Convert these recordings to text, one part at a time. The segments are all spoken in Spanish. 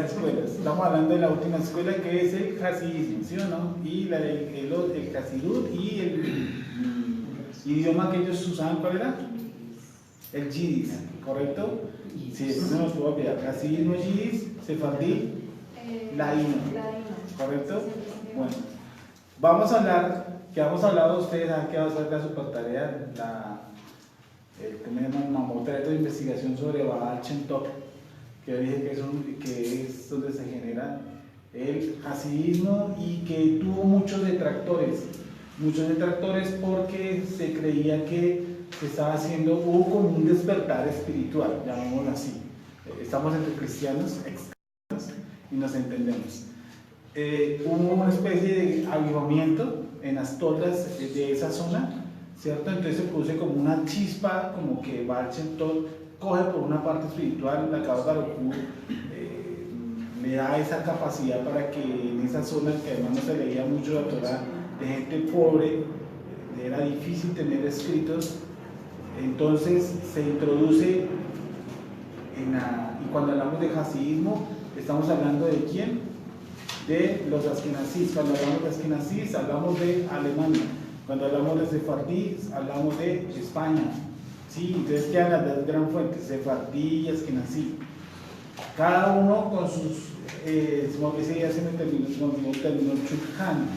escuelas. Estamos hablando de la última escuela, que es el hasidismo, ¿sí o no? Y el hasidut, y el idioma que ellos usaban, ¿cuál era? El yidis, ¿correcto? Sí, eso se nos puede olvidar. Hasidismo, yidis, sefardí, ladino, ¿correcto? Bueno, vamos a hablar, que hemos hablado ustedes, ¿saben qué va a ser la supertarea? El mamotreto de investigación sobre Baal Shem Tov, que dije que es donde se genera el hasidismo, y que tuvo muchos detractores porque se creía que se estaba haciendo, hubo como un despertar espiritual, llamémoslo así. Estamos entre cristianos, y nos entendemos. Hubo una especie de avivamiento en las toldas de esa zona, ¿cierto? Entonces se produce como una chispa, como que Baal Shem Tov coge por una parte espiritual, la Kadosh Baruj Hu le da esa capacidad para que en esa zona, que además no se leía mucho la Torah, de gente pobre, era difícil tener escritos, entonces se introduce y cuando hablamos de hasidismo, estamos hablando de ¿quién? De los askenazís. Cuando hablamos de askenazís, hablamos de Alemania. Cuando hablamos de sefardís, hablamos de España. ¿Sí? Entonces quedan las dos gran fuentes, sefardí y askenazí. Cada uno con sus, como que se me terminó el término, chulhan.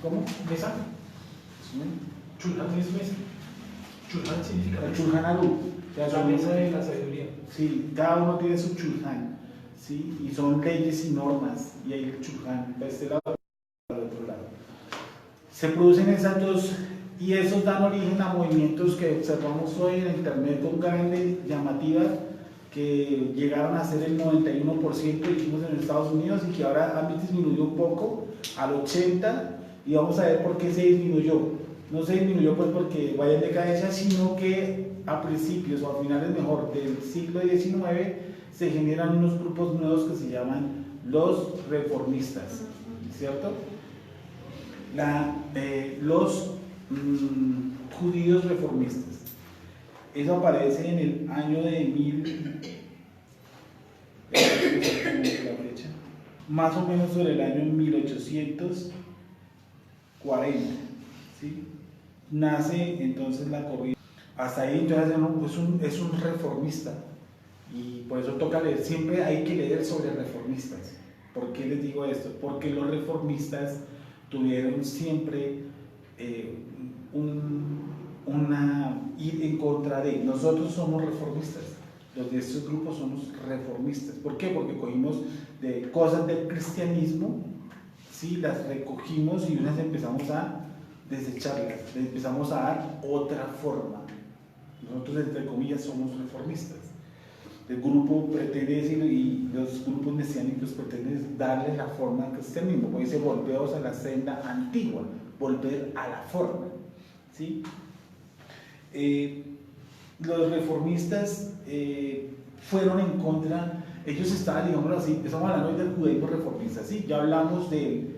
¿Cómo? ¿Mesa? Chulhan es mesa. Chulhan significa el Chulhan Aruch. la mesa de la sabiduría. Sí, cada uno tiene su chulhan, ¿sí? Y son leyes y normas, y hay el chulhan de este lado y del otro lado. Se producen esas dos, y esos dan origen a movimientos que observamos hoy en internet con grandes llamativas, que llegaron a ser el 91%, dijimos, en Estados Unidos, y que ahora han disminuido un poco al 80%, y vamos a ver por qué se disminuyó. No se disminuyó pues porque vaya en decadencia, sino que a principios o a finales mejor del siglo XIX se generan unos grupos nuevos que se llaman los reformistas, ¿cierto? Los judíos reformistas. Eso aparece en el año de más o menos sobre el año 1840, ¿sí? Nace entonces la corriente. Hasta ahí entonces es un reformista, y por eso toca leer, siempre hay que leer sobre reformistas. ¿Por qué les digo esto? Porque los reformistas tuvieron siempre ir en contra de. Nosotros somos reformistas, los de estos grupos somos reformistas. ¿Por qué? Porque cogimos de cosas del cristianismo, ¿sí? Las recogimos y unas empezamos a desecharlas, les empezamos a dar otra forma. Nosotros, entre comillas, somos reformistas. El grupo pretende decir, y los grupos mesiánicos pretenden darle la forma al cristianismo, porque dice: volveos a la senda antigua, volver a la forma, ¿sí? Los reformistas fueron en contra, ellos estaban, digámoslo así, estamos hablando hoy del judaísmo reformista, ¿sí? Ya hablamos del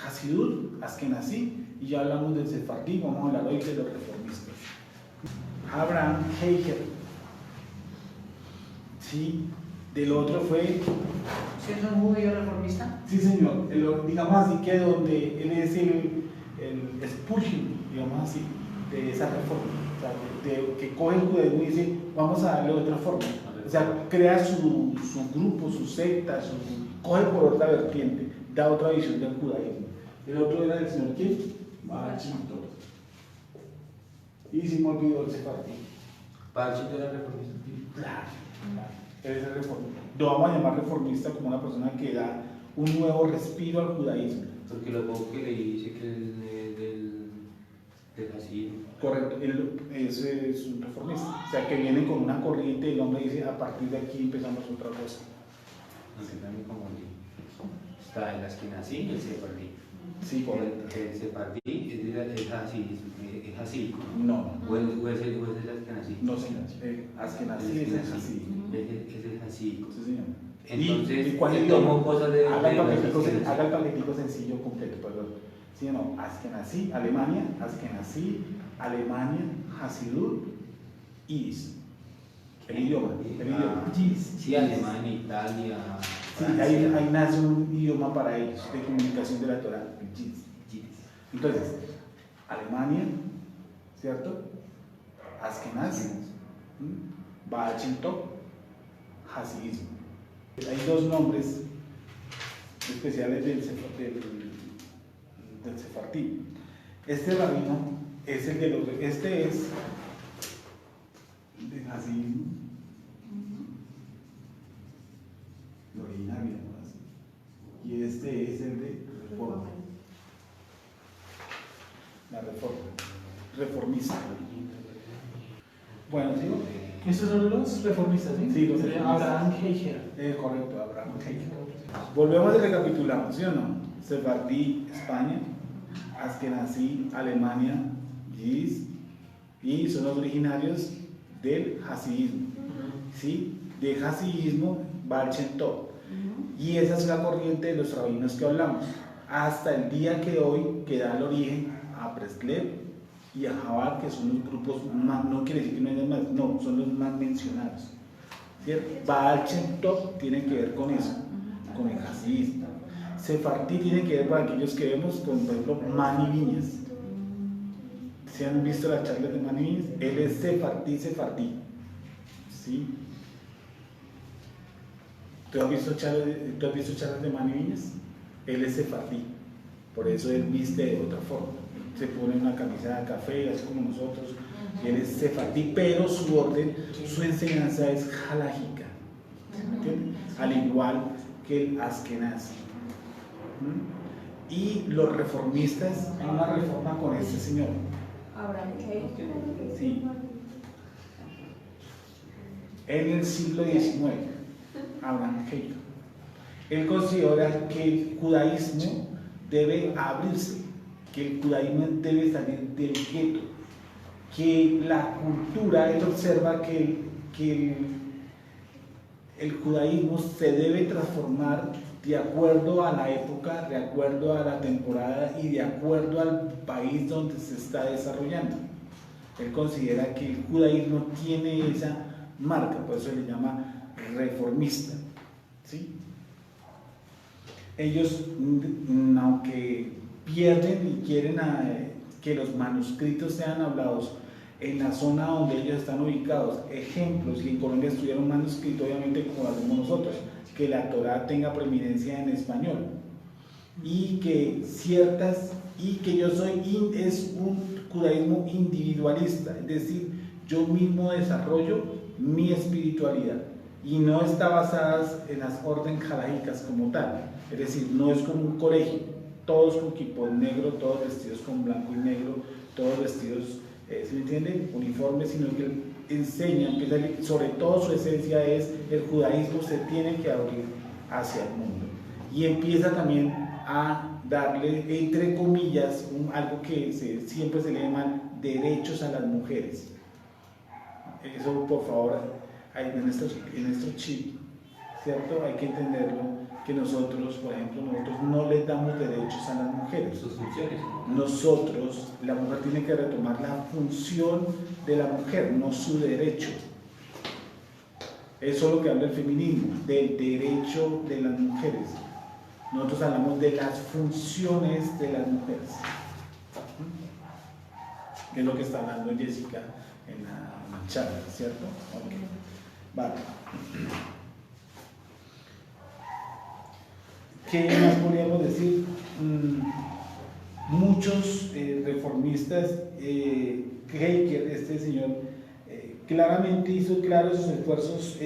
Hasidut, Askenazí, y ya hablamos del Sefardí, vamos a hablar hoy de los reformistas. Abraham Heiger, ¿sí? Del otro fue... ¿Sí es un judío reformista? Sí, señor, digamos así, que donde él es el Spurgeon, digamos así, de esa reforma, o sea, que coge el judaísmo y dice: vamos a darle otra forma, o sea, crea su grupo, su secta, coge por otra vertiente, da otra visión del judaísmo. El otro era el señor ¿quién? Baal Shem Tov. Y si me olvidó el sefardí. Baal Shem Tov era reformista. Claro. Él es el reformista. Lo vamos a llamar reformista como una persona que da un nuevo respiro al judaísmo. Porque lo poco que leí dice que es del hasidismo. Correcto, ese es un reformista. O sea, que viene con una corriente y el hombre dice: a partir de aquí empezamos otra cosa. No sé, también como está el askenazí y el sefardí. Sí, correcto. El sefardí es así. No. ¿O es el askenazí? No, señor. Askenazí es así. Es el así. Sí, señor. Entonces, ¿y cuál él idioma? tomó cosas de... Haga el de paquetico sencillo completo, perdón. ¿Sí o no? Askenazí, Alemania, Askenazí, Alemania, Hasidut, Yidis. El idioma. Yiddish. Sí, Alemania, Italia. Sí, Francia. ahí nace un idioma para ellos, de comunicación de la Torah, el Yiddish. Entonces, Alemania, ¿cierto? Askenaz, Baal Shem Tov, Hasidismo. Hay dos nombres especiales del Sefardí. Este rabino es el de los. Este es de Hasidismo. El original, digamos así. Y este es el de Reforma. La Reforma. Reformista. Bueno, ¿sigo? Estos son los reformistas, ¿sí? Sí, los reformistas. Abraham Heicher. Correcto, Abraham Heicher. Volvemos y recapitulamos, ¿sí o no? Sefardí, España, Askenazí, Alemania, Yiddish, y son los originarios del Hasidismo, ¿sí? De Hasidismo, Baal Shem Tov. Y esa es la corriente de los rabinos que hablamos, hasta el día que hoy, que da el origen a Breslev y a Chabad, que son los grupos más, no quiere decir que no haya más, no, son los más mencionados, ¿cierto? Baal Shem Tov tiene que ver con eso, con el Hasidismo. Sefardí tiene que ver, para aquellos que vemos, con, por ejemplo, Mani Viñas. ¿Se han visto las charlas de Mani Viñas? Él es Sefardí, ¿sí? ¿Tú has visto charlas de Mani Viñas? Él es Sefardí, por eso él viste de otra forma. Se pone una camisa de café, así como nosotros, y él es Sefardí, pero su orden, su enseñanza es halágica, ¿entiendes? Al igual que el Askenazi. Y los reformistas, hay una reforma con este señor. Sí. En el siglo XIX, Abraham Heicher. Él considera que el judaísmo debe abrirse, que el judaísmo debe salir del gueto, que la cultura, él observa que el judaísmo se debe transformar de acuerdo a la época, de acuerdo a la temporada y de acuerdo al país donde se está desarrollando. Él considera que el judaísmo tiene esa marca, por eso le llama reformista, ¿sí? Ellos, aunque pierden y quieren que los manuscritos sean hablados en la zona donde ellos están ubicados, ejemplos, y en Colombia estudiaron manuscrito, obviamente como lo hacemos nosotros, que la Torá tenga preeminencia en español, y que yo soy, es un judaísmo individualista, es decir, yo mismo desarrollo mi espiritualidad, y no está basada en las órdenes halágicas como tal, es decir, no es como un colegio, todos con kipot negro, todos vestidos con blanco y negro, todos vestidos, ¿se me entiende?, uniformes, sino que enseña, sobre todo su esencia es el judaísmo se tiene que abrir hacia el mundo, y empieza también a darle, entre comillas, algo que siempre se le llama derechos a las mujeres. Eso, por favor, en nuestro chip, ¿cierto? Hay que entenderlo, que nosotros, por ejemplo, no les damos derechos a las mujeres. Sus funciones. Nosotros, la mujer tiene que retomar la función de la mujer, no su derecho. Eso es lo que habla el feminismo, del derecho de las mujeres. Nosotros hablamos de las funciones de las mujeres. Que es lo que está hablando Jessica en la charla, ¿cierto? Okay. Vale. ¿Qué más podríamos decir? Muchos reformistas, Heicher, este señor, claramente hizo claros sus esfuerzos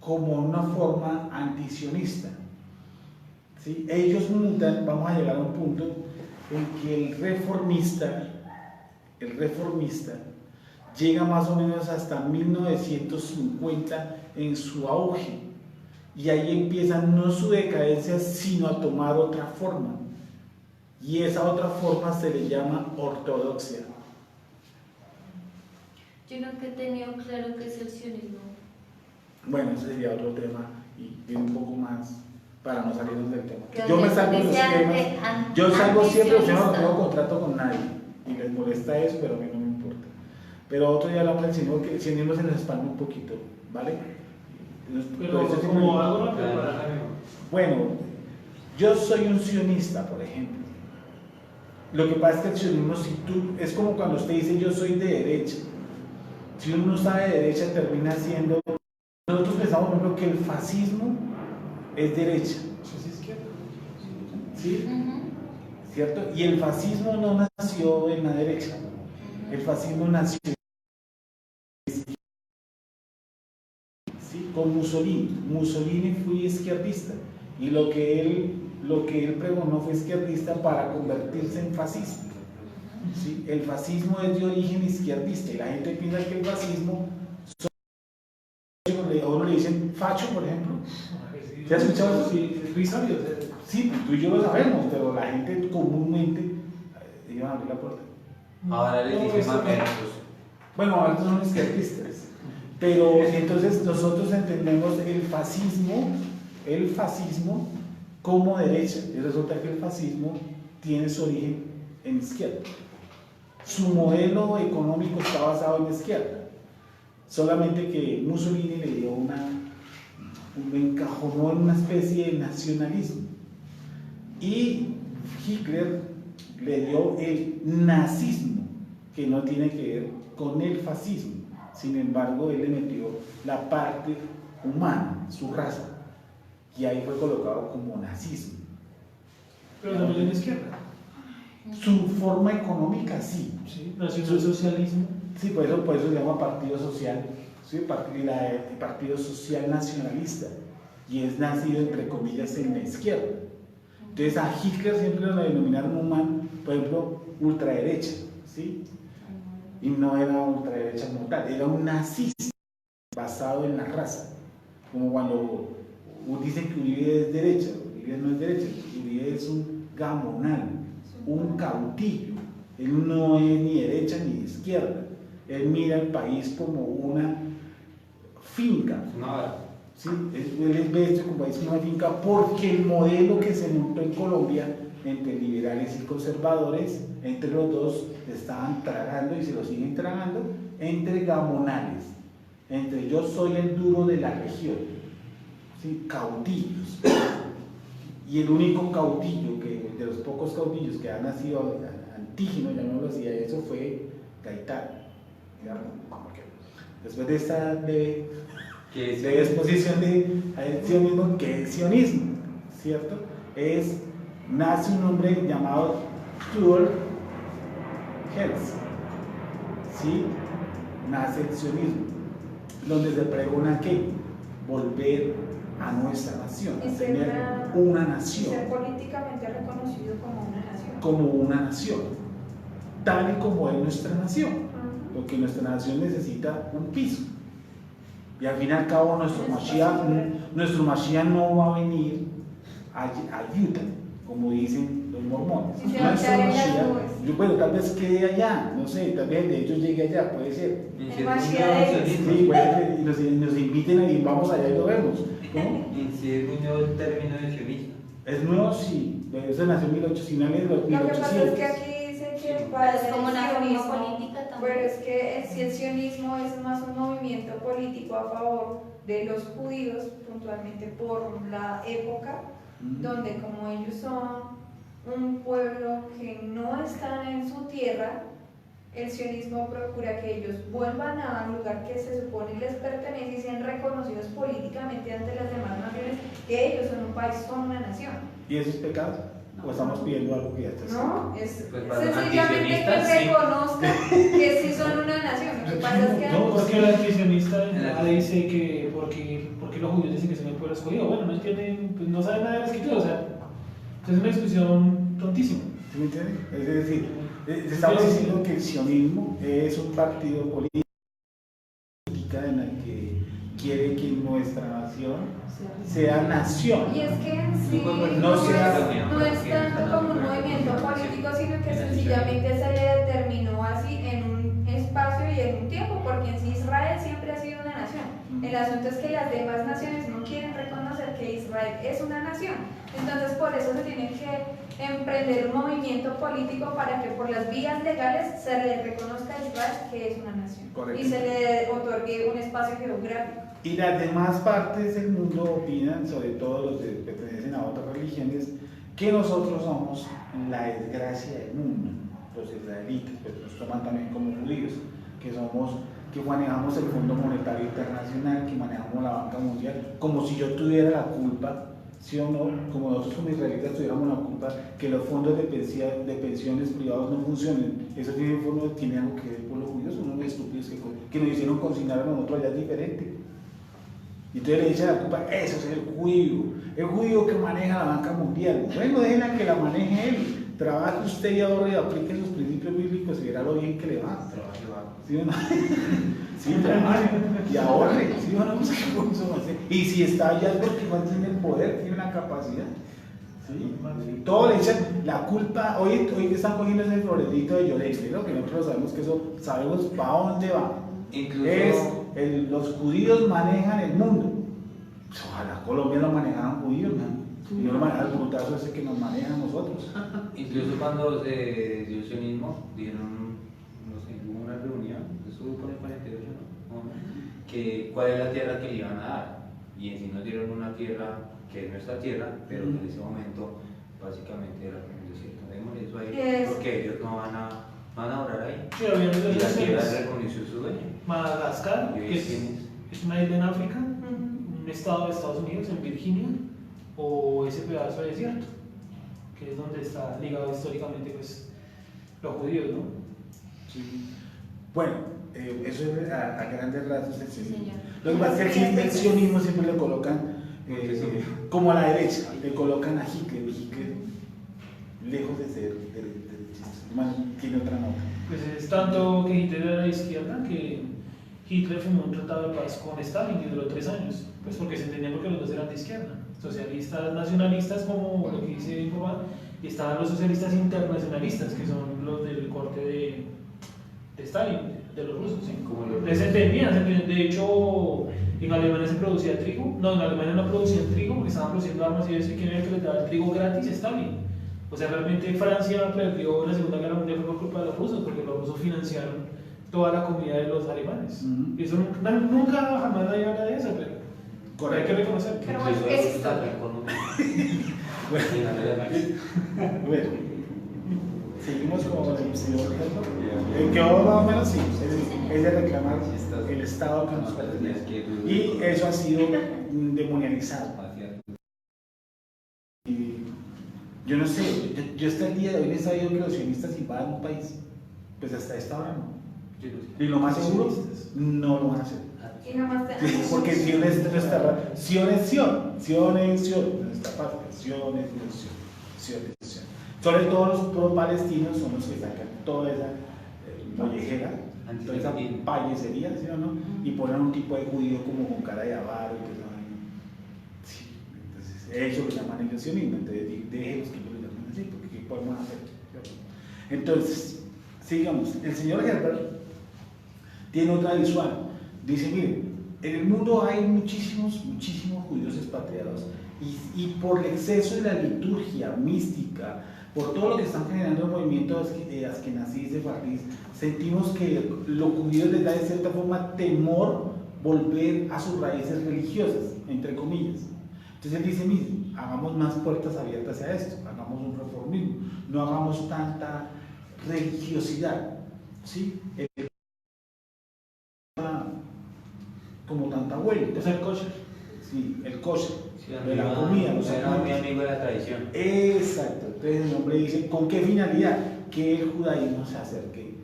como una forma antisionista, ¿sí? Ellos mutan, vamos a llegar a un punto en que el reformista llega más o menos hasta 1950 en su auge, y ahí empieza no su decadencia, sino a tomar otra forma, y esa otra forma se le llama ortodoxia. Yo nunca he tenido claro qué es el sionismo. Bueno, ese sería otro tema y un poco más para no salirnos del tema. Que Yo me donde salgo de los sea temas, yo salgo siempre, yo no antisionista. tengo contrato con nadie y les molesta eso, pero a mí no me importa. Pero otro día hablamos del sionismo, que el sionismo se nos expande un poquito, ¿vale? Pero Por eso como siempre- algo rápido para... Bueno, yo soy un sionista, por ejemplo. Lo que pasa es que el sionismo, si tú, es como cuando usted dice yo soy de derecha. Si uno no sabe de derecha, termina siendo. Nosotros pensamos, por ejemplo, que el fascismo es derecha, Eso sí es izquierda. ¿sí? Ujú. ¿Cierto? Y el fascismo no nació en la derecha. El fascismo nació, ¿sí?, con Mussolini. Mussolini fue izquierdista y lo que él pregonó fue izquierdista para convertirse en fascismo. ¿Sí? El fascismo es de origen izquierdista y la gente piensa que el fascismo, a uno le dicen facho, por ejemplo. ¿Te has escuchado eso? Sí, es risorio. Sí, tú y yo lo sabemos, pero la gente comúnmente iban a abrir la puerta. Ahora les No, dicen esto no. mamertos. Bueno, ahora son izquierdistas, pero entonces nosotros entendemos el fascismo como derecha, y resulta que el fascismo tiene su origen en izquierda. Su modelo económico está basado en la izquierda, solamente que Mussolini le dio encajonó en una especie de nacionalismo, y Hitler le dio el nazismo, que no tiene que ver con el fascismo. Sin embargo, él le metió la parte humana, su raza, y ahí fue colocado como nazismo. Pero también en la izquierda. Su forma económica sí, Sí, nacionalsocialismo. sí, por eso se llama Partido Social, ¿sí? Partido Social Nacionalista, y es nacido entre comillas en la izquierda. Entonces a Hitler siempre lo denominaron un man, por ejemplo, ultraderecha, ¿sí? Y no era ultraderecha como tal, era un nazista basado en la raza. Como cuando dicen que Uribe es derecha, Uribe no es derecha, Uribe es un gamonal, un cautillo. Él no es ni derecha ni izquierda, él mira el país como una finca. No, ¿Sí? Él ve esto como país como una finca porque el modelo que se montó en Colombia entre liberales y conservadores, entre los dos estaban tragando y se lo siguen tragando, entre gamonales, entre yo soy el duro de la región, ¿sí?, cautillos. Y el único cautillo, de los pocos cautillos que han nacido antígenos, llamémoslo así, eso fue Gaitán. Después de esta de exposición de sionismo, ¿qué es sionismo? ¿Cierto? Nace un hombre llamado Theodor Herzl, ¿sí? Nace el sionismo, donde se pregona que volver a nuestra nación, a tener una nación, ser políticamente reconocido como una nación. como una nación, tal y como es nuestra nación, porque nuestra nación necesita un piso. Y al fin y al cabo nuestro Mashiach no va a venir a Utah, como dicen los mormones. Y se va a quedar en las nubes. Bueno, tal vez quede allá, no sé, tal vez de hecho llegue allá, puede ser. Mashiach Sí, puede ser, y nos inviten y vamos allá y lo vemos. ¿Cómo? incide un nuevo término de sionismo. Es nuevo, sí, eso nació en 1800, Lo que pasa es que 1800. aquí dice que Pero para es como el una forma sionismo, política también. pero es que si el sionismo es más un movimiento político a favor de los judíos, puntualmente por la época, donde como ellos son un pueblo que no están en su tierra, el sionismo procura que ellos vuelvan a un lugar que se supone les pertenece y sean reconocidos políticamente ante las demás naciones, que ellos son un país, son una nación. ¿Y eso es pecado? ¿O estamos pidiendo algo que ya está escrito? No, es Pues para los sencillamente que antisionistas, sí. reconozcan que sí son una nación. Lo que pasa es que No, porque el antisionista dice que porque los judíos dicen que son el pueblo escogido. Bueno, no entienden, pues no saben nada de la escritura, o sea, es una discusión tontísima. ¿Sí me entienden? Es decir, estamos diciendo que el sionismo es un partido político en el que quiere que nuestra nación sea nación. Y es que en sí No no sea- es tanto como un movimiento político, sino que sencillamente se le determinó así en un espacio y en un tiempo, porque en sí Israel siempre ha sido una nación. El asunto es que las demás naciones no quieren reconocer que Israel Israel es una nación. Entonces por eso se tiene que emprender un movimiento político para que por las vías legales se le reconozca a Israel que es una nación. Correcto. Y se le otorgue un espacio geográfico. Y las demás partes del mundo opinan, sobre todo los que pertenecen a otras religiones, que nosotros somos la desgracia del mundo, los israelitas, pero nos toman también como judíos, que manejamos el Fondo Monetario Internacional, que manejamos la banca mundial, como si yo tuviera la culpa, ¿sí o no? Como nosotros como israelitas tuviéramos la culpa que los fondos de pensiones privados no funcionen. Eso tiene algo que ver con los judíos, son unos estúpidos que nos hicieron consignar a nosotros allá diferente. Y entonces le echa la culpa, eso es el judío que maneja la banca mundial. Bueno, déjenla que la maneje él. Trabaje usted y ahorre y aplique los principios bíblicos y verá lo bien que le va. ¿Sí o no? Sí, trabaje y ahorre. ¿Sí o no? Y si está allá es porque no tiene el poder, tiene la capacidad. ¿Sí? Todo le echan la culpa. Hoy están cogiendo ese florecito de Llorente, ¿no? Que nosotros sabemos que eso, sabemos para dónde va. Incluso los judíos manejan el mundo. Pues ojalá Colombia lo manejaran judíos, ¿no? Y no lo manejan el brutazo ese que nos maneja a nosotros. Incluso cuando se dio el sionismo, dieron, no sé, hubo una reunión, eso fue por el 48, ¿no? Que cuál es la tierra que le iban a dar. Y en sí nos dieron una tierra que es nuestra tierra, pero que en ese momento básicamente era como un desierto. Démosle eso ahí, porque ellos no van a orar ahí. Sí, obviamente, y la tierra reconoció su dueño. Madagascar, que es una isla en África, un estado de Estados Unidos, en Virginia, o ese pedazo de desierto, que es donde está ligado históricamente pues, los judíos, ¿no? Sí. Bueno, eso es a grandes rasgos el sionismo. Señor. Lo que pasa es que el sionismo siempre le colocan como a la derecha, le colocan a Hitler, y Hitler, lejos de ser derechista, tiene otra nota. Pues es tanto que Hitler era de izquierda que Hitler firmó un tratado de paz con Stalin y duró 3 años, pues porque se entendía porque los dos eran de izquierda, socialistas nacionalistas como lo que dice Informal, y estaban los socialistas internacionalistas que son los del corte de Stalin, de los rusos, ¿sí? Como los Se entendían, de hecho en Alemania se producía trigo, no, en Alemania no producían trigo porque estaban produciendo armas y eso, y quién era el que les daba el trigo gratis, Stalin. O sea, realmente Francia perdió la Segunda Guerra Mundial por culpa de los rusos, porque los rusos financiaron toda la comida de los alemanes. Y eso nunca jamás nadie habla de eso, pero hay que reconocer. Pero bueno, es historia. Bueno, seguimos con el señor Helper. Que ahora más o menos sí, es de reclamar el Estado que nos pertenece. Y eso ha sido demonializado. Yo no sé, yo hasta el día de hoy he sabido que los sionistas invadan un país. Pues hasta esta hora no. Y lo más seguro, no lo van a hacer. Y nomás Porque Sion es nuestra. Sion es Sion. Sion es Sion. Nuestra patria. Sion es Sion. Sion es Sion. Sobre todo los pro-palestinos son los que sacan toda esa mollejera, toda esa payecería, ¿sí o no? Y ponen un tipo de judío como con cara de avaro. Sí, entonces eso lo llaman ellos sionismo. Entonces déjenlos que lo llamen así, porque ¿qué podemos hacer? Entonces, sigamos. El señor Herbert tiene otra visual. Dice, miren, en el mundo hay muchísimos judíos expatriados y por el exceso de la liturgia mística, por todo lo que están generando el movimiento askenazí, sefardí, sentimos que los judíos les da de cierta forma temor volver a sus raíces religiosas, entre comillas. Entonces él dice, miren, hagamos más puertas abiertas a esto, hagamos un reformismo, no hagamos tanta religiosidad, ¿sí? Como tanta vuelta. Es el kosher. Sí, el kosher, Sí, de la comida, los era muy alimentos. amigo de la tradición. Exacto, entonces el hombre dice, ¿con qué finalidad? Que el judaísmo se acerque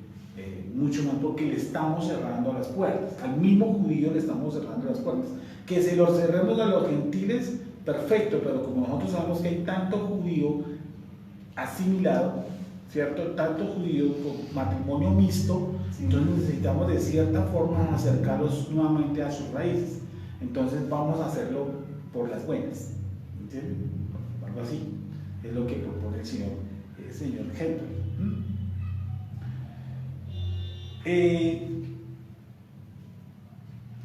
mucho más, porque le estamos cerrando las puertas, al mismo judío le estamos cerrando las puertas. Que se los cerremos a los gentiles, perfecto, pero como nosotros sabemos que hay tanto judío asimilado, ¿cierto? Tanto judío con matrimonio mixto, entonces necesitamos de cierta forma acercarlos nuevamente a sus raíces. Entonces vamos a hacerlo por las buenas, ¿entienden? Algo así es lo que propone el señor Helper.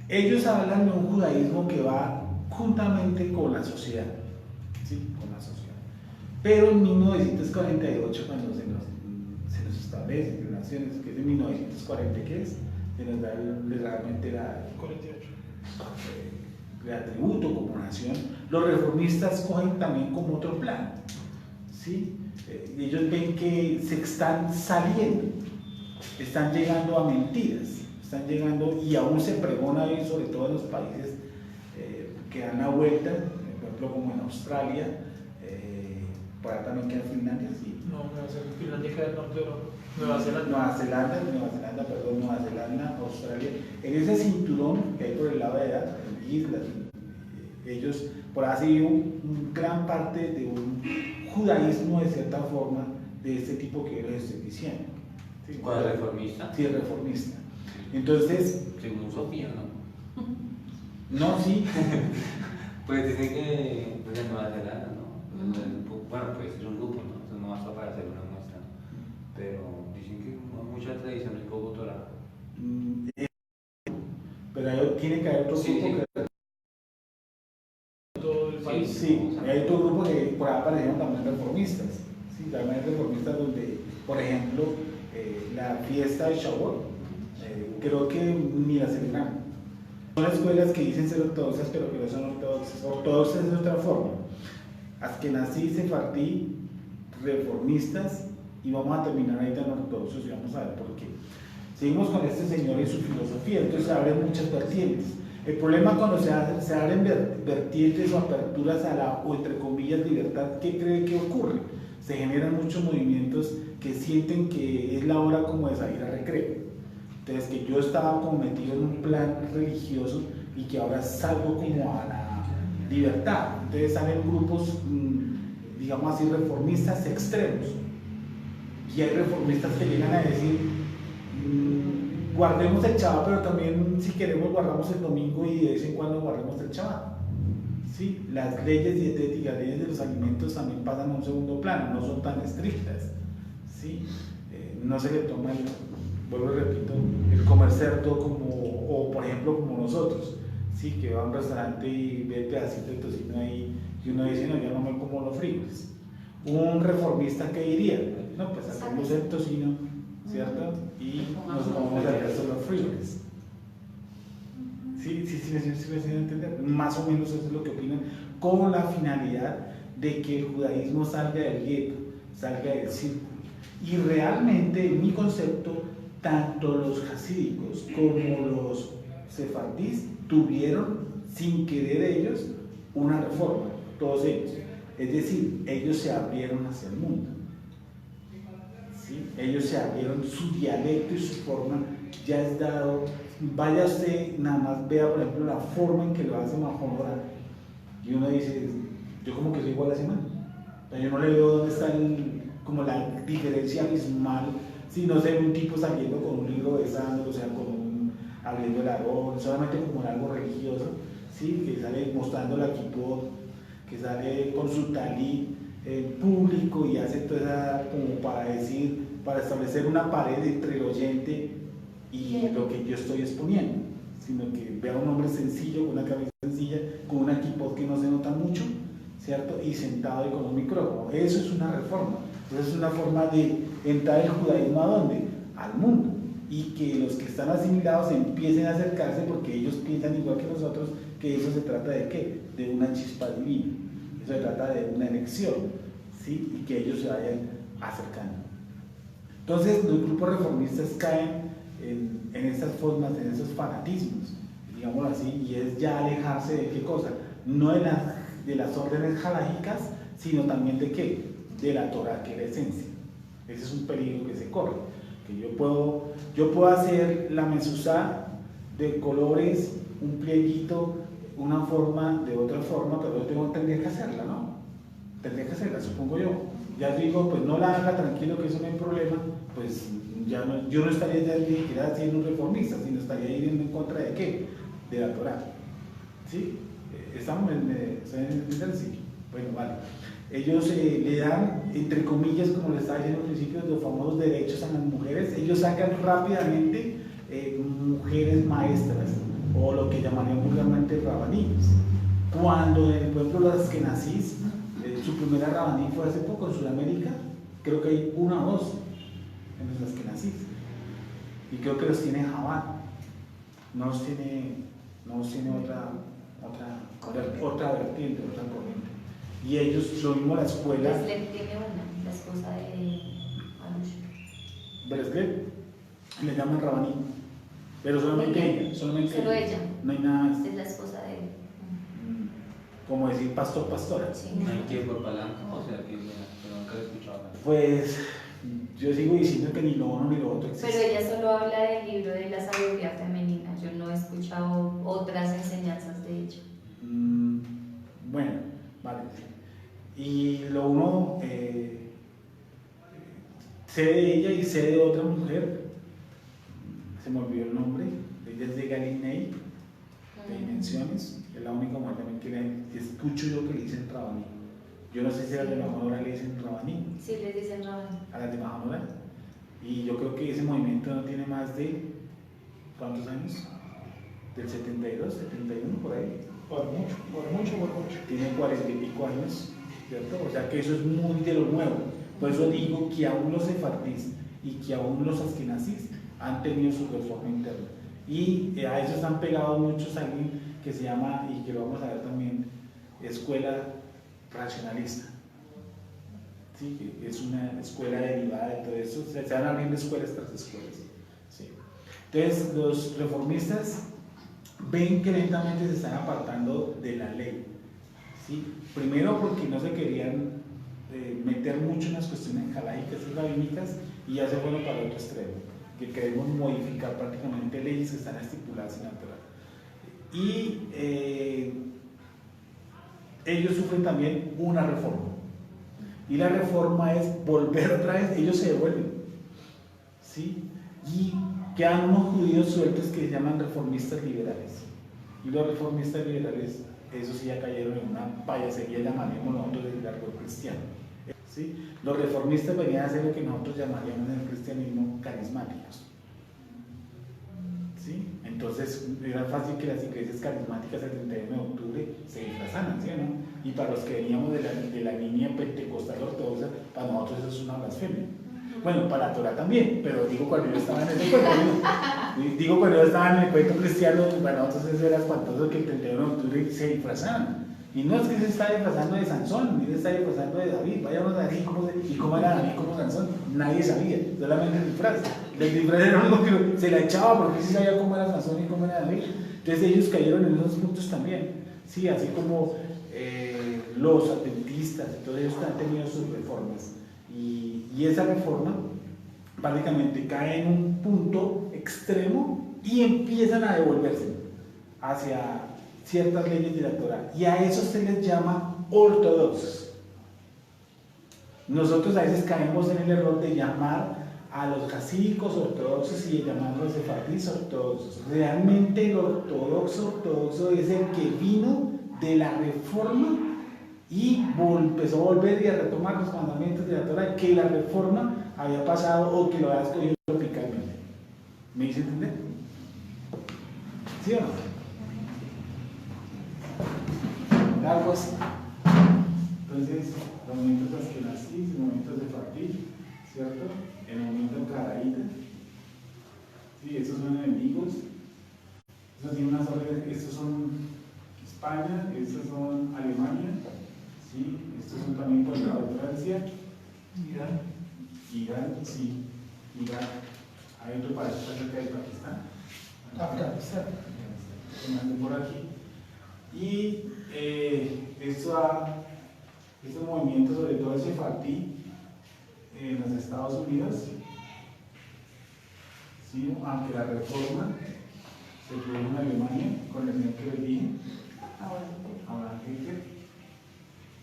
Ellos hablan de un judaísmo que va juntamente con la sociedad. ¿sí? Con la sociedad. Pero en 1948, cuando se nos establece en naciones, que es en 1940, ¿qué es? Se nos da realmente la 48. el atributo como nación. Los reformistas cogen también como otro plan, ¿sí? Ellos ven que se están saliendo, están llegando a mentiras, están llegando y aún se pregona hoy, sobre todo en los países que dan la vuelta, por ejemplo como en Australia, por ahí también queda Finlandia, sí. No, Finlandia queda al norte de Europa. Nueva Zelanda, Australia, en ese cinturón que hay por el lado de edad, en islas, ellos, por así gran parte de un judaísmo de cierta forma de este tipo que yo les estoy diciendo. ¿Sí? ¿Cuál es reformista? Sí, es reformista. Entonces, según Sofía, ¿no? No, sí. Pues dicen que pues en Nueva Zelanda, ¿no? Bueno, puede ser un grupo, ¿no? Entonces no basta para hacer una muestra, ¿no? Pero dicen que mucha tradición es poco torada. Pero ahí tiene que haber otro grupo que... Todo el país. Sí, hay otro grupo que por ahí aparecieron también reformistas. Sí, también hay reformistas donde, por ejemplo, la fiesta de Shavuot, creo que ni la celebran. Son escuelas que dicen ser ortodoxas, pero que no son ortodoxas. Ortodoxas es de otra forma. Askenazí, Sefardí, reformistas, y vamos a terminar ahorita en ortodoxos y vamos a ver por qué. Seguimos con este señor y su filosofía, entonces se abren muchas vertientes. El problema cuando se abren vertientes o aperturas a la, o entre comillas, libertad, ¿qué cree que ocurre? Se generan muchos movimientos que sienten que es la hora como de salir a recreo. Entonces, que yo estaba como metido en un plan religioso y que ahora salgo como a la libertad. Entonces salen grupos, digamos así, reformistas extremos. Y hay reformistas que llegan a decir, guardemos el Shabbat, pero también si queremos guardamos el domingo y de vez en cuando guardemos el Shabbat. ¿Sí? Las leyes dietéticas, las leyes de los alimentos también pasan a un segundo plano, no son tan estrictas. ¿Sí? No se le toma el, vuelvo y repito, el comer cerdo como, o por ejemplo como nosotros, ¿sí? Que va a un restaurante y ve el pedacito de tocino ahí y uno dice, no, yo no me como los frijoles. Un reformista que diría, no, pues hacemos el tocino, ¿cierto? Y nos comemos el resto de los frijoles. Sí, me hacen entender. Más o menos eso es lo que opinan, con la finalidad de que el judaísmo salga del gueto, salga del círculo. Y realmente, en mi concepto, tanto los hasídicos como los sefardís tuvieron, sin querer ellos, una reforma, todos ellos. Es decir, ellos se abrieron hacia el mundo. ¿Sí? Ellos se abrieron, su dialecto y su forma ya es dado. Vaya usted, nada más vea, por ejemplo, la forma en que lo hace Mahomora, y uno dice, yo como que soy igual a ese man. Pero yo no le veo dónde está como la diferencia abismal, si no sé, un tipo saliendo con un libro besando, o sea, abriendo el arón, solamente como en algo religioso, ¿sí? Que sale mostrando la kipot, que sale con su talí público y hace toda esa, como para decir, para establecer una pared entre el oyente y lo que yo estoy exponiendo, sino que vea a un hombre sencillo, con una camisa sencilla, con una kipot que no se nota mucho, ¿cierto? Y sentado y con un micrófono. Eso es una reforma. Eso es una forma de entrar el judaísmo ¿a dónde? Al mundo. Y que los que están asimilados empiecen a acercarse porque ellos piensan igual que nosotros que eso se trata de ¿qué? De una chispa divina. Eso se trata de una elección, ¿sí? Y que ellos se vayan acercando. Entonces los grupos reformistas caen en estas formas, en esos fanatismos, digámoslo así, y es ya alejarse de qué cosa, no de las órdenes halágicas, sino también de qué, de la Torah, que es la esencia. Ese es un peligro que se corre, que yo puedo hacer la mezuzá de colores, un plieguito, una forma, de otra forma, pero tendría que hacerla, ¿no? Tendría que hacerla, supongo yo. Ya digo, pues no la haga tranquilo, que eso no hay problema, pues ya no, yo no estaría ya ni siquiera siendo un reformista, sino estaría yendo en contra de qué, de la Torah. ¿Sí? Estamos en el sí. Bueno, vale. Ellos le dan, entre comillas, como les estaba diciendo al principio, los famosos derechos a las mujeres. Ellos sacan rápidamente mujeres maestras, o lo que llamarían vulgarmente rabanitos. Cuando, por ejemplo, los askenazís, su primera rabaní fue hace poco en Sudamérica. Creo que hay una o dos en los Askenazí. Y creo que los tiene Javán. No los tiene otra vertiente, otra corriente. Y ellos, lo mismo la escuela. Breslev tiene una, la esposa de Anush. Breslev le llaman rabaní. Pero solamente ella, Solo ella. No hay nada más. Es la esposa de él. Como decir pastor, pastora. Sí. No hay que por palanca, o sea, que nunca he escuchado nada. Pues yo sigo diciendo que ni lo uno ni lo otro existe. Pero ella solo habla del libro de la sabiduría femenina. Yo no he escuchado otras enseñanzas de ella. Bueno, vale. Y lo uno sé de ella y sé de otra mujer. Se me olvidó el nombre. Ella es de Galinei, de Dimensiones. Es la única mujer también que escucho yo que le dicen rabaní. Yo no sé si a las de Mahamora le dicen rabaní, Sí, les dicen Rabani. a las de Mahamora. Y yo creo que ese movimiento no tiene más de, ¿cuántos años? Del 72, 71, por ahí. Por mucho. Tiene 40 y pico años, ¿cierto? O sea que eso es muy de lo nuevo. Por eso digo que aún los sefardís y que aún los askenazís han tenido su reforma interna. Y a eso están pegados muchos alguien que se llama, y que lo vamos a ver también, escuela racionalista. ¿Sí? Que es una escuela derivada de todo eso. Se van abriendo escuelas tras escuelas. ¿Sí? Entonces, los reformistas ven que lentamente se están apartando de la ley. ¿Sí? Primero porque no se querían meter mucho en las cuestiones jalaicas y rabínicas, y ya se fueron para otro extremo, que queremos modificar prácticamente leyes que están estipuladas en la Torá. Y ellos sufren también una reforma. Y la reforma es volver otra vez, ellos se devuelven. ¿Sí? Y quedan unos judíos sueltos que se llaman reformistas liberales. Y los reformistas liberales, esos sí ya cayeron en una payasería, llamaríamos nosotros el árbol cristiano. ¿Sí? Los reformistas venían a hacer lo que nosotros llamaríamos en el cristianismo carismáticos. ¿Sí? Entonces era fácil que las iglesias carismáticas el 31 de octubre se disfrazaran, ¿sí o no? Y para los que veníamos de la línea pentecostal ortodoxa, para nosotros eso es una blasfemia. Bueno, para la Torah también, pero digo cuando yo estaba en ese cuento, digo cuando yo estaba en el cuento cristiano, para nosotros eso era espantoso que el 31 de octubre se disfrazaran. Y no es que se está disfrazando de Sansón, ni se está disfrazando de David. Vayamos a ver cómo era David, cómo Sansón. Nadie sabía, solamente el disfraz. El disfraz era algo que se la echaba porque sí sabía cómo era Sansón y cómo era David. Entonces ellos cayeron en esos puntos también. Sí, así como los adventistas y todos ellos han tenido sus reformas. Y esa reforma prácticamente cae en un punto extremo y empiezan a devolverse hacia ciertas leyes de la Torá, y a eso se les llama ortodoxos. Nosotros a veces caemos en el error de llamar a los jasídicos ortodoxos y de llamarlos sefardíes ortodoxos. Realmente el ortodoxo es el que vino de la reforma y empezó a volver y a retomar los mandamientos de la Torá que la reforma había pasado o que lo había escogido tropicalmente. ¿Me hice entender? ¿Sí o no? Algo así. Entonces, los movimientos askenazí, los movimientos de Fatih, ¿cierto? El movimiento caraíta. Sí, estos son enemigos. Estos son España, estos son Alemania, ¿sí? Estos son también por el lado de Francia. Irán, sí. Irán. Hay otro país cerca de Pakistán. Afganistán. Por aquí. Y estos movimientos, sobre todo el sefardí en los Estados Unidos, ¿sí? Aunque la reforma se produjo en Alemania con el señor que les dije, Abraham Hitler,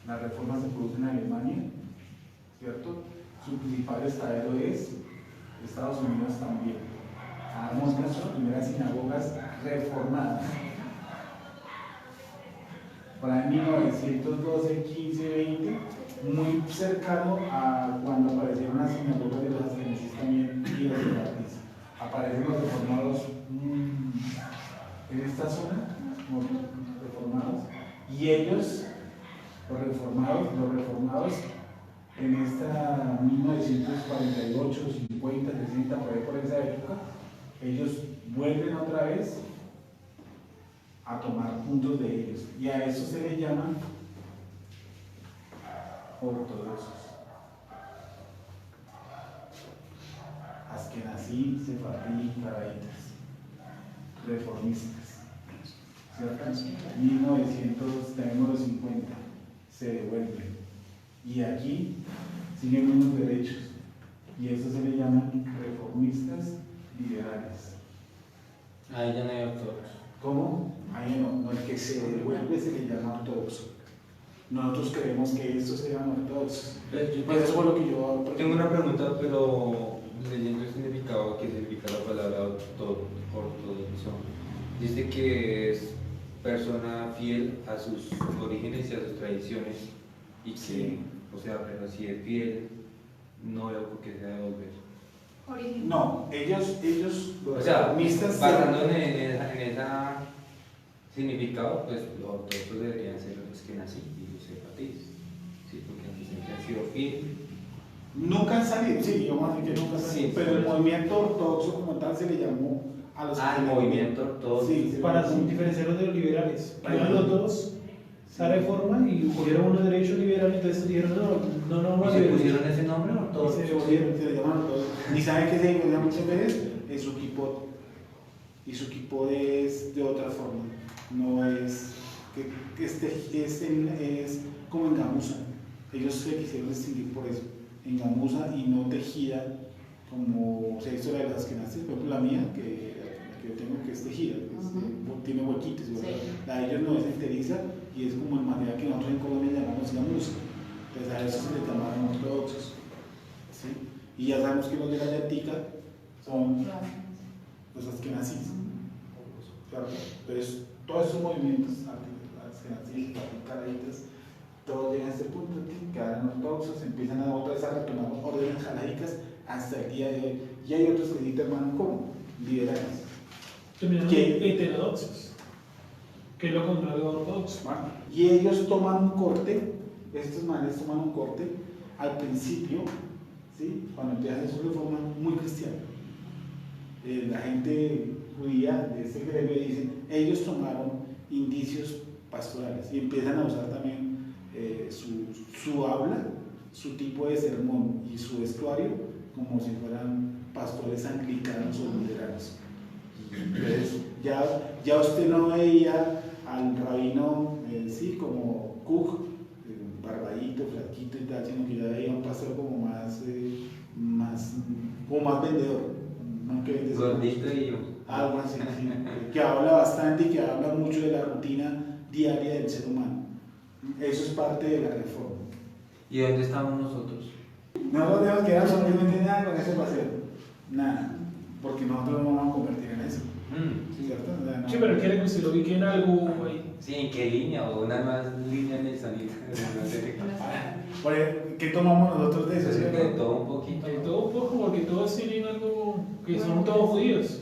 la reforma se produce en Alemania, ¿cierto? Su principal estadero es Estados Unidos también. Hagamos las primeras sinagogas reformadas. Para 1912, 15, 20, muy cercano a cuando aparecieron las sinagogas de los askenazíes también y los sefardíes. Aparecen los reformados en esta zona, reformados, y ellos Los reformados en esta 1948, 50, 60, por esa época, ellos vuelven otra vez a tomar puntos de ellos, y a eso se le llaman ortodoxos. Askenazí, sefardí, caraítas, reformistas, ¿cierto? 1950 se devuelven, y aquí siguen unos derechos, y eso se le llaman reformistas liberales. Ahí ya no hay ortodoxos. ¿Cómo? Ahí no, el que se devuelve se le llama ortodoxo. Nosotros creemos que estos eran ortodoxos. Pues eso fue lo que yo... Tengo una pregunta, pero leyendo el significado, ¿qué significa la palabra ortodoxo? Dice que es persona fiel a sus orígenes y a sus tradiciones, y que, Sí. o sea, pero si es fiel, no veo por qué se debe devolver. Origen. No, ellos O los sea, reformistas... basándonos en ese significado, pues los ortodoxos deberían ser los que nací y los sefatíes, ¿sí? Porque antes siempre han sido fieles. Nunca han salido, sí, vamos a decir que nunca han salido, Sí, pero el por eso. movimiento ortodoxo como tal se le llamó a los... El movimiento ortodoxo. Sí, se Para llama así. diferenciarlos de los liberales. Ahí. Eran los dos esa reforma y cogieron unos derechos liberales, entonces dijeron no, ¿Y no, se pusieron ese nombre Y ortodoxo? se volvieron, se le llaman ortodoxos. ¿Y saben qué se diferencia muchas veces? En su equipo. Y su equipo es de otra forma. No es... es como en gamuza. Ellos se quisieron distinguir por eso. En gamuza y no tejida, como se hizo la de las askenazis, por ejemplo la mía, que yo tengo, que es tejida, que tiene huequitos, ¿verdad? Sí. La de ellos no es enteriza y es como el material que nosotros en Colombia llamamos gamuza. Entonces a eso se les llamaron ortodoxos. ¿Sí? Y ya sabemos que los de la Yatica son los askenazis. ¿Cierto? Entonces todos esos movimientos askenazis, caraitas, todos llegan a este punto, quedan ortodoxos, empiezan a otra vez a retomar órdenes jalaicas hasta el día de hoy. Y hay otros que sí te hermanan como liberales. terminaron ¿Qué? heterodoxos, que es lo contrario de ortodoxo. Y ellos toman un corte, estos manes toman un corte al principio, ¿sí? Cuando empiezan su reforma, muy cristiana. La gente judía de este gremio dice, ellos tomaron indicios pastorales y empiezan a usar también su habla, su tipo de sermón y su vestuario como si fueran pastores anglicanos o luteranos. Entonces, ya usted no veía al rabino, sí, como Cook, barbadito, flaquito y tal, sino que ya veía un pastor como más vendedor, ¿no? Que Gordito y yo. algo así, sí, que habla bastante y que habla mucho de la rutina diaria del ser humano. Eso es parte de la reforma. ¿Y dónde estamos nosotros? Nosotros tenemos que dar absolutamente nada con ese paseo, nada, porque nosotros no nos vamos a convertir en eso, ¿cierto? O sea, no. Sí, pero quiere que usted lo ubique en algo ahí. Sí, ¿en qué línea? O una más línea en el sanito. Por ejemplo, ¿qué tomamos nosotros de eso? Eso ¿Sí? es de todo un poquito. De todo un poco, porque todos tienen algo que son todos judíos.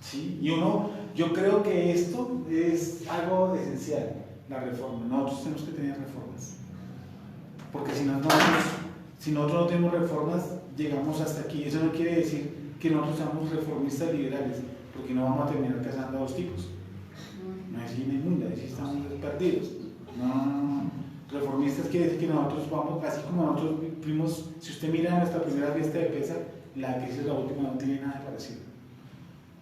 Sí, y yo creo que esto es algo esencial, la reforma. Nosotros tenemos que tener reformas, porque si nosotros no tenemos reformas, llegamos hasta aquí. Eso no quiere decir que nosotros seamos reformistas liberales, porque no vamos a terminar casando a dos tipos. No es ni inmunda, es que estamos perdidos. No. Reformistas quiere decir que nosotros vamos, así como nosotros fuimos, si usted mira nuestra primera fiesta de Pesa, la que es la última no tiene nada de parecido.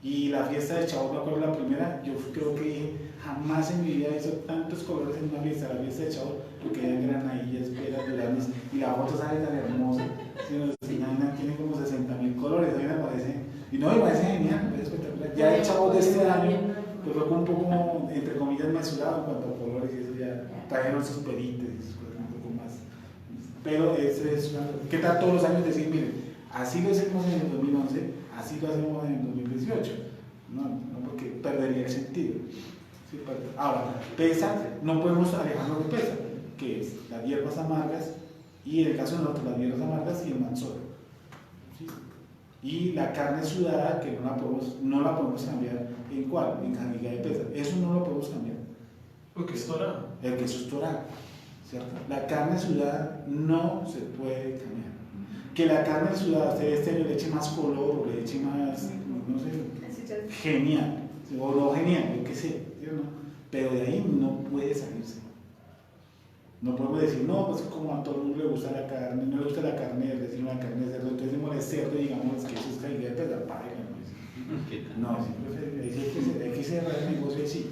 Y la fiesta de Chavo, me acuerdo la primera, yo creo que jamás en mi vida he visto tantos colores en una fiesta. La fiesta de Chavo, porque hay granadillas, peras, duranes, y la foto sale tan hermosa. Si nos imaginan, tiene como 60.000 colores, a mí me parece, y no me parece genial, me parece espectacular. Ya el Chavo de este año, pues fue un poco, entre comillas, mesurado en cuanto a colores, y eso ya trajeron sus peritos y sus cosas un poco más. Pero eso es una. ¿Qué tal todos los años decir, miren, así lo hicimos en el 2011, así lo hacemos en el 2018? No, porque perdería el sentido. Sí, ahora, Pesa, no podemos alejarnos de Pesa, que es las hierbas amargas, y en el caso de nosotros, las hierbas amargas y el manzoro. ¿Sí? Y la carne sudada, que no la podemos cambiar. ¿En cuál? En Jamiga de Pesa. Eso no lo podemos cambiar. Porque es Torah. El queso es Torah. ¿cierto? La carne sudada no se puede cambiar. Que la carne sudada ustedes le eche más color o le eche más, no sé, genial, o no genial, yo qué sé, ¿sí o no? Pero de ahí no puede salirse. No podemos decir, no, pues como a todo el mundo le gusta la carne, no le gusta la carne de res, sino la carne de cerdo, entonces démosle cerdo y digamos que eso es calidad de la paga. No, hay que cerrar el negocio así.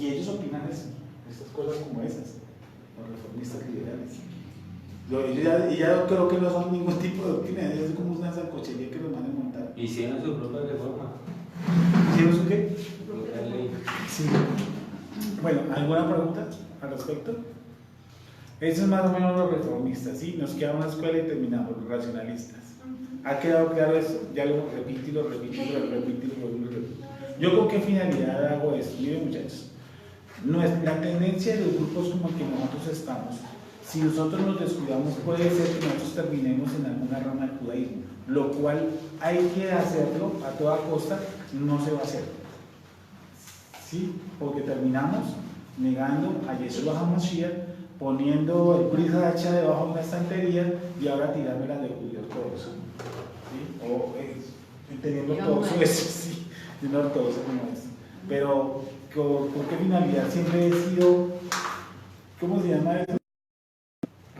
Y ellos opinan eso, estas cosas como esas, los reformistas liberales. Y ya creo que no son ningún tipo de doctrina, es como una sancochería que los van a montar. Hicieron su propia reforma. ¿Hicieron su qué? Su propia ley. Sí. Bueno, ¿alguna pregunta al respecto? Eso es más o menos los reformistas, ¿sí? Nos queda una escuela y terminamos, los racionalistas. ¿Ha quedado claro eso? Ya lo repito y lo repito y lo repito y lo repito. ¿Yo con qué finalidad hago esto? Miren, muchachos, la tendencia de los grupos como el que nosotros estamos, si nosotros nos descuidamos, puede ser que nosotros terminemos en alguna rama del judaísmo, lo cual hay que hacerlo a toda costa, no se va a hacer. ¿Sí? Porque terminamos negando a Yeshua HaMashiach, poniendo el Brit Hadashah debajo de una estantería y ahora tirándolas de judíos todos. ¿Sí? O teniendo todo eso, sí, siendo ortodoxo como es. Pero, ¿por qué finalidad? Siempre he sido, ¿cómo se llama eso?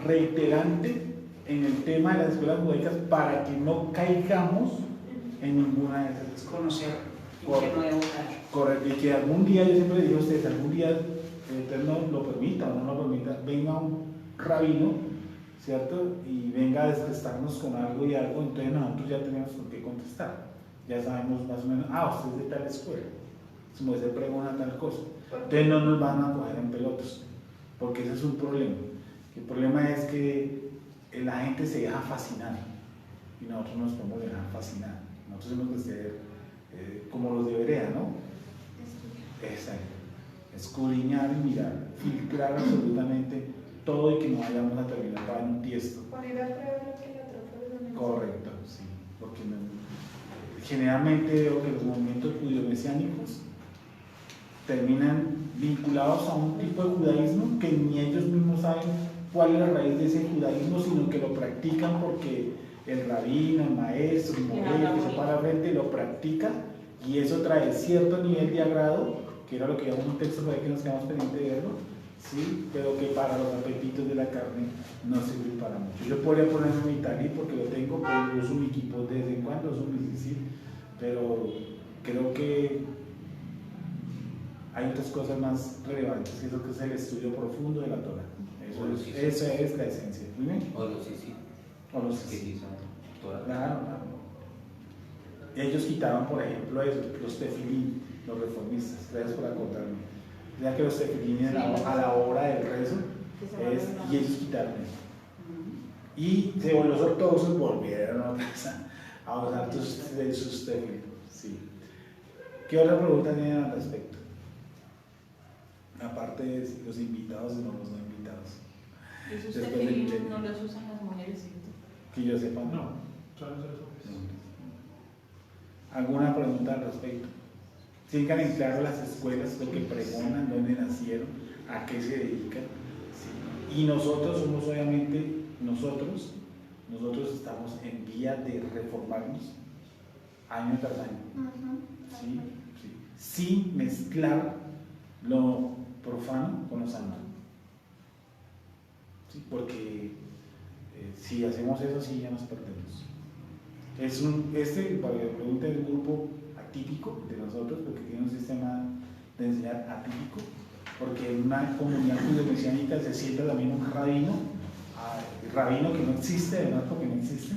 Reiterante en el tema de las escuelas judaicas para que no caigamos en ninguna de esas. Conocer y que no evocar. Correcto, y que algún día, yo siempre le digo a ustedes, algún día el Eterno lo permita o no lo permita, venga un rabino, ¿cierto? Y venga a desprestarnos con algo y algo, entonces nosotros ya tenemos con qué contestar. Ya sabemos más o menos, usted es de tal escuela, como se pregona tal cosa. Entonces no nos van a coger en pelotas, porque ese es un problema. El problema es que la gente se deja fascinar y nosotros nos podemos dejar fascinar. Nosotros tenemos que ser como los de Berea, ¿no? Exacto. Escudriñar y mirar, filtrar absolutamente todo y que no vayamos a terminar para un tiesto. Poner a prueba lo que la otra persona. Correcto, sí. Porque generalmente veo que los movimientos judío-mesiánicos terminan vinculados a un tipo de judaísmo que ni ellos mismos saben cuál es la raíz de ese judaísmo, sino que lo practican porque el rabino, el maestro, el modelo que se para frente lo practica y eso trae cierto nivel de agrado, que era lo que llevamos un texto por ahí que nos quedamos pendientes de verlo, ¿sí? Pero que para los apetitos de la carne no sirve para mucho. Yo podría ponerme mi talí porque lo tengo, pero uso mi equipo de vez en cuando, uso mi sí, pero creo que hay otras cosas más relevantes, que eso que es el estudio profundo de la Torah. Esa es la esencia. ¿Muy bien? O los sí. O los que sí son todas. Claro. Ellos quitaban, por ejemplo, eso, los tefilín, los reformistas. Gracias por acordarme. Ya que los tefilín a la hora del rezo, y ellos quitaron eso. Y los ortodoxos volvieron a usar sus tefilín. Sí. ¿Qué otra pregunta tienen al respecto? Aparte de los invitados y no los no invitados. Esos tefilín no los usan las mujeres, ¿cierto? Que yo sepa, No, solo eso. ¿Alguna pregunta al respecto? Tengan en claro las escuelas, lo que pregonan, dónde nacieron, a qué se dedican. ¿Sí? Y nosotros somos obviamente, nosotros estamos en vía de reformarnos año tras año. ¿Sí? Sí. Sin mezclar lo profano con lo santo. ¿Sí? Porque si hacemos eso, sí ya nos perdemos. Para que pregunte, es un grupo atípico de nosotros, porque tiene un sistema de enseñar atípico, porque en una comunidad judeo-mesiánica se sienta también un rabino que no existe, además porque no existe,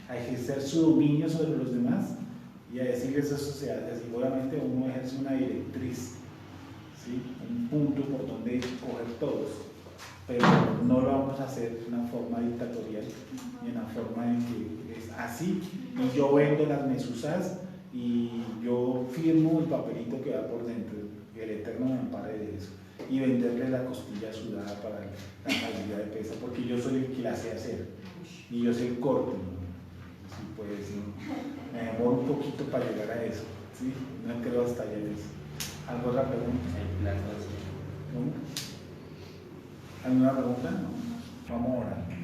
a ejercer su dominio sobre los demás y a decirles eso se hace así. Obviamente uno ejerce una directriz, ¿sí? Un punto por donde coger todos, pero no lo vamos a hacer de una forma dictatorial, ni en la forma en que es así, y yo vendo las mesuzas y yo firmo el papelito que va por dentro, y el Eterno me ampare de eso, y venderle la costilla sudada para la calidad de pesa, porque yo soy el que la sé hacer, y yo sé el corte, ¿no? Sí, pues, me demoro un poquito para llegar a eso, ¿sí? No creo hasta allá en eso. ¿Alguna otra pregunta? El plazo así. ¿Cómo? ¿Alguna pregunta? No. Vamos a orar.